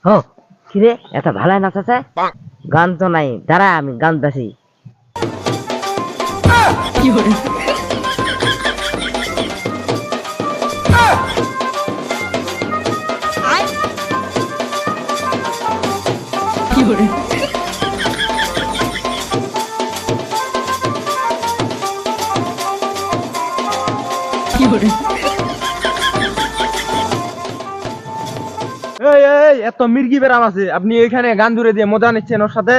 হো কিরে এত ভালো নাচাছে গান তো নাই দাঁড়া আমি গান দাসি এই এই এত মির্গি বেরাম আছে আপনি এখানে গান জুড়ে দিয়ে মজা নিচ্ছেন ওর সাথে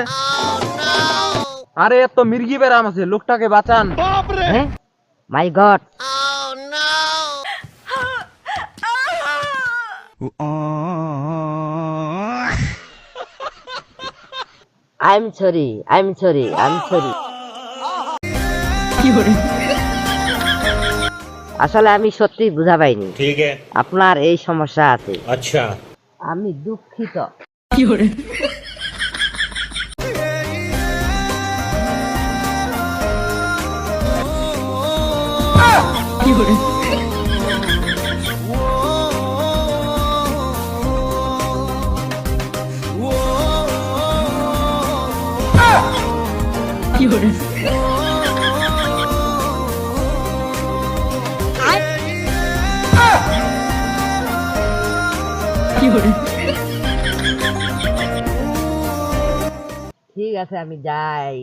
আরে এত মির্গি বেরাম আছে লোকটাকে বাঁচান হ্যাঁ মাই গড আই এম সরি আসলে আমি সত্যি বুঝা পাইনি ठीक है আপনার এই সমস্যা আছে अच्छा আমি দুঃখিত ঠিক আছে আমি যাই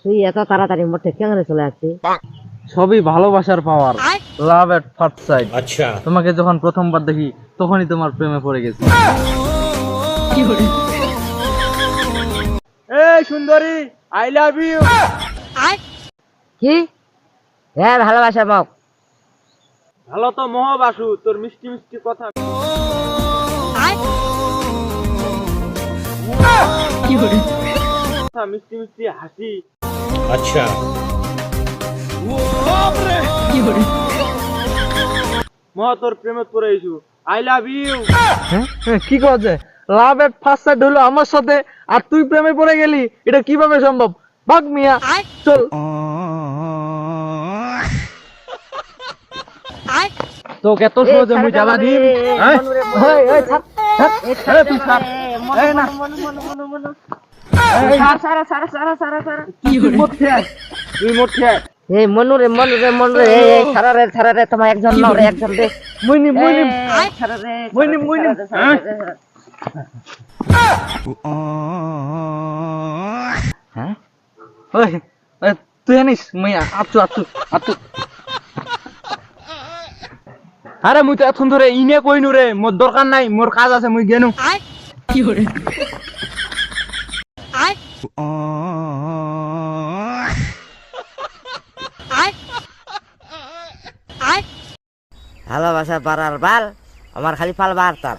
তুই এত তাড়াতাড়ি মোটে কেন চলে আসছিস সবই ভালোবাসার পাওয়ার লাভ এট ফার্স্ট সাইট अच्छा তোমাকে যখন প্রথমবার দেখি তখনই তোমার প্রেমে পড়ে গেছি এই সুন্দরী আই লাভ ইউ কি হ্যাঁ ভালোবাসা বক ভালো তো মহাবাসু তোর মিষ্টি মিষ্টি কথা মিষ্টি মিষ্টি হাসি अच्छा মহা তোর প্রেমে পড়ে গেছু আই লাভ ইউ কি কথা লাভ এট ফার্স্ট সাইট হলো আমার সাথে আর তুই প্রেমে পড়ে গেলি এটা কিভাবে সম্ভব ভাগ মিয়া চল তো কত সহজে মুই যাবা দিম হ্যাঁ এই ছাড় ছাড় তুই ছাড় এই না তুই মোটে এই মনু রে এই ছাড়া রে তোমার একজন নাও রে একজন দে মুইনি ছাড়া রে মুইনি হ্যাঁ ওই তুই জানিস মুই আচ্ছু আরে মুই তো এখন ধরে ইনে কইনু রে মোর দরকার নাই মোর কাজ আছে মুই গেনু ভালোবাসা বাড়ার বাল আমার খালি পাল বার তার